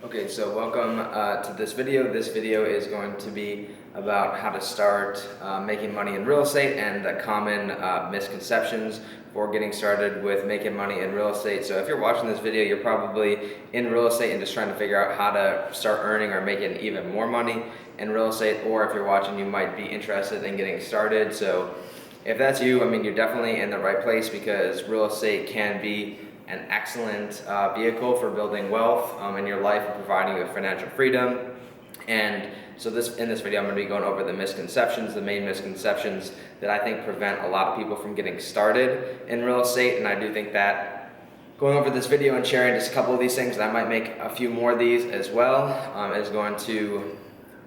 Okay, so welcome to this video. This video is going to be about how to start making money in real estate and the common misconceptions for getting started with making money in real estate. So if you're watching this video, you're probably in real estate and just trying to figure out how to start earning or making even more money in real estate, or if you're watching, you might be interested in getting started. So if that's you, I mean, you're definitely in the right place because real estate can be an excellent vehicle for building wealth in your life and providing you with financial freedom. And so in this video, I'm going to be going over the misconceptions, the main misconceptions that I think prevent a lot of people from getting started in real estate. And I do think that going over this video and sharing just a couple of these things, and I might make a few more of these as well, is going to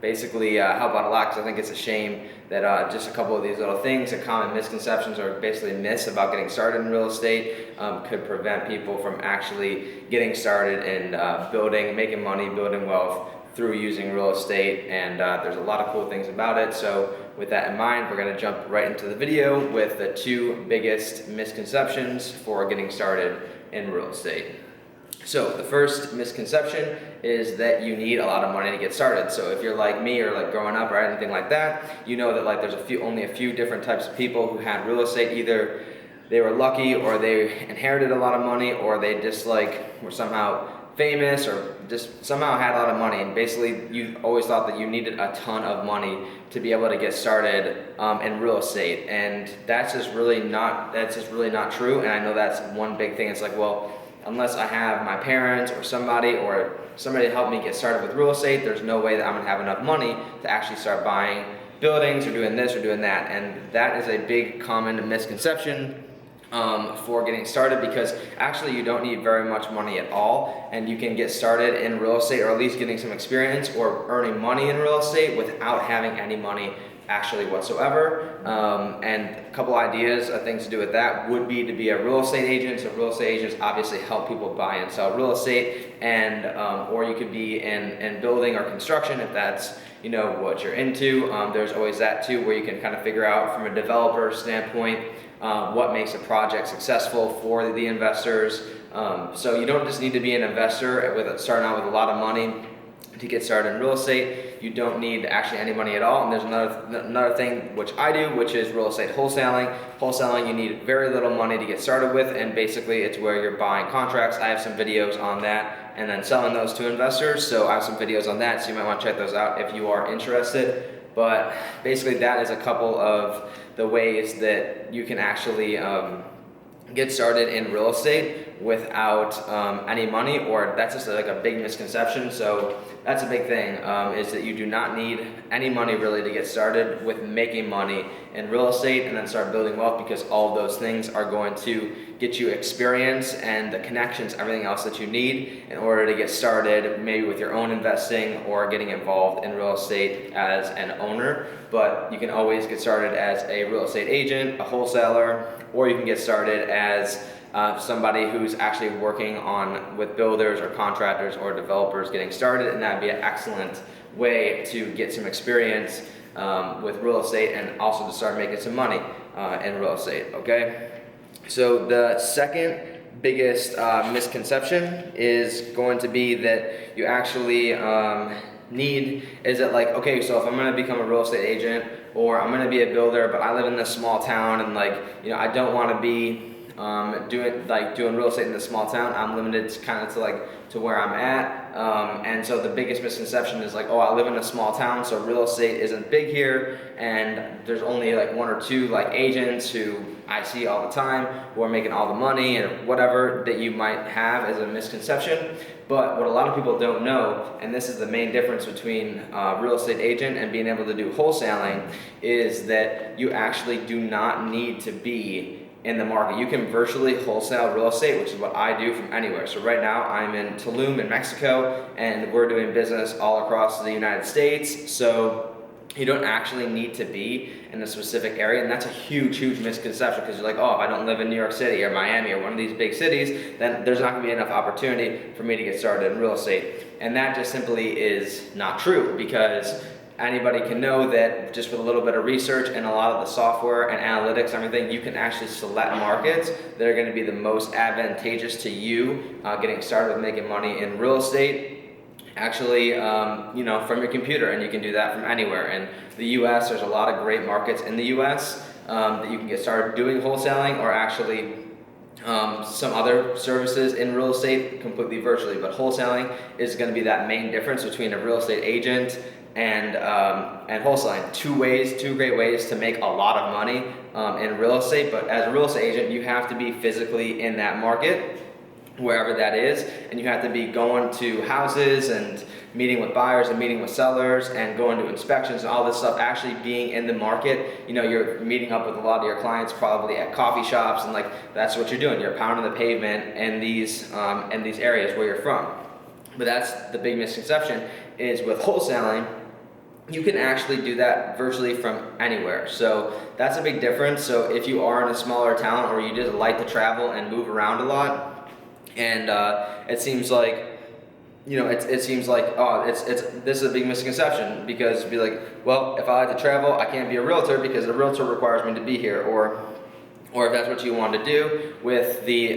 basically help out a lot, because I think it's a shame that just a couple of these little things, the common misconceptions or basically myths about getting started in real estate could prevent people from actually getting started in making money, building wealth through using real estate. And there's a lot of cool things about it. So with that in mind, we're going to jump right into the video with the two biggest misconceptions for getting started in real estate. So the first misconception is that you need a lot of money to get started. So if you're like me or like growing up or anything like that, you know that like there's only a few different types of people who had real estate. Either they were lucky, or they inherited a lot of money, or they just like were somehow famous or just somehow had a lot of money. And basically you always thought that you needed a ton of money to be able to get started in real estate. And that's just really not true. And I know that's one big thing. It's like, well, unless I have my parents or somebody to help me get started with real estate, there's no way that I'm gonna have enough money to actually start buying buildings or doing this or doing that. And that is a big common misconception for getting started, because actually you don't need very much money at all, and you can get started in real estate, or at least getting some experience or earning money in real estate without having any money actually whatsoever. And a couple ideas of things to do with that would be to be a real estate agent. So real estate agents obviously help people buy and sell real estate, and or you could be in building or construction if that's what you're into. There's always that too, where you can kind of figure out from a developer standpoint what makes a project successful for the investors. So you don't just need to be an investor starting out with a lot of money to get started in real estate. You don't need actually any money at all. And there's another thing which I do, which is real estate wholesaling. Wholesaling, you need very little money to get started with, and basically it's where you're buying contracts. I have some videos on that, and then selling those to investors. So I have some videos on that, so you might want to check those out if you are interested. But basically that is a couple of the ways that you can actually get started in real estate without any money, or that's just like a big misconception. So that's a big thing, is that you do not need any money really to get started with making money in real estate and then start building wealth, because all of those things are going to get you experience and the connections, everything else that you need in order to get started, maybe with your own investing or getting involved in real estate as an owner. But you can always get started as a real estate agent, a wholesaler, or you can get started as somebody who's actually working with builders or contractors or developers getting started, and that'd be an excellent way to get some experience with real estate and also to start making some money in real estate. Okay, so the second biggest misconception is going to be that you actually is that like, okay, so if I'm going to become a real estate agent, or I'm going to be a builder, but I live in this small town, and I don't want to be doing real estate in this small town. I'm limited to where I'm at, and so the biggest misconception is like, oh, I live in a small town, so real estate isn't big here, and there's only like one or two like agents who I see all the time who are making all the money, and whatever that you might have as a misconception. But what a lot of people don't know, and this is the main difference between real estate agent and being able to do wholesaling, is that you actually do not need to be in the market. You can virtually wholesale real estate, which is what I do from anywhere. So right now I'm in Tulum in Mexico, and we're doing business all across the United States. So you don't actually need to be in a specific area, and that's a huge misconception, because you're like, oh, if I don't live in New York City or Miami or one of these big cities, then there's not going to be enough opportunity for me to get started in real estate. And that just simply is not true, because anybody can know that just with a little bit of research and a lot of the software and analytics and everything, you can actually select markets that are going to be the most advantageous to you getting started with making money in real estate. actually, from your computer, and you can do that from anywhere. In the U.S., there's a lot of great markets in the U.S. That you can get started doing wholesaling, or actually some other services in real estate completely virtually. But wholesaling is going to be that main difference between a real estate agent and wholesaling. Two great ways to make a lot of money in real estate. But as a real estate agent, you have to be physically in that market, wherever that is, and you have to be going to houses and meeting with buyers and meeting with sellers and going to inspections and all this stuff, actually being in the market. You're meeting up with a lot of your clients probably at coffee shops, and that's what you're doing. You're pounding the pavement in these areas where you're from. But that's the big misconception, is with wholesaling, you can actually do that virtually from anywhere. So that's a big difference. So if you are in a smaller town, or you just like to travel and move around a lot, and it seems like, this is a big misconception, because it'd be like, well, if I like to travel, I can't be a realtor because a realtor requires me to be here, or if that's what you want to do with the,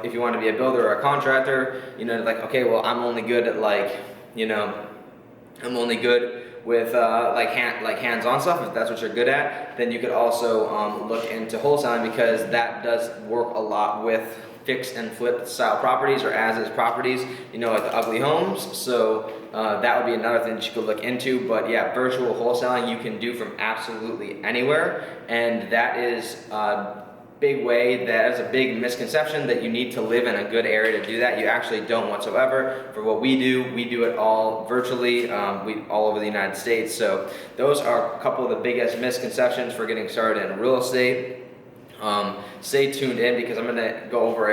if you want to be a builder or a contractor, okay, well, I'm only good at I'm only good with hands-on stuff. If that's what you're good at, then you could also look into wholesaling, because that does work a lot with fix and flip style properties, or as-is properties, like the ugly homes. So that would be another thing that you could look into. But yeah, virtual wholesaling you can do from absolutely anywhere, and that is a big misconception, that you need to live in a good area to do that. You actually don't whatsoever. For what we do it all virtually, all over the United States. So those are a couple of the biggest misconceptions for getting started in real estate. Stay tuned in, because I'm going to go over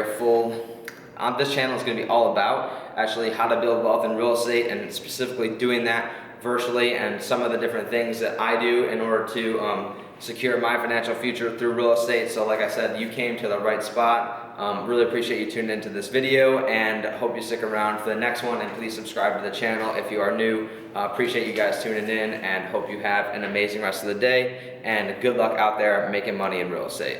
this channel is going to be all about actually how to build wealth in real estate, and specifically doing that virtually, and some of the different things that I do in order to secure my financial future through real estate. So like I said, you came to the right spot. Really appreciate you tuning into this video, and hope you stick around for the next one, and please subscribe to the channel if you are new. Appreciate you guys tuning in, and hope you have an amazing rest of the day, and good luck out there making money in real estate.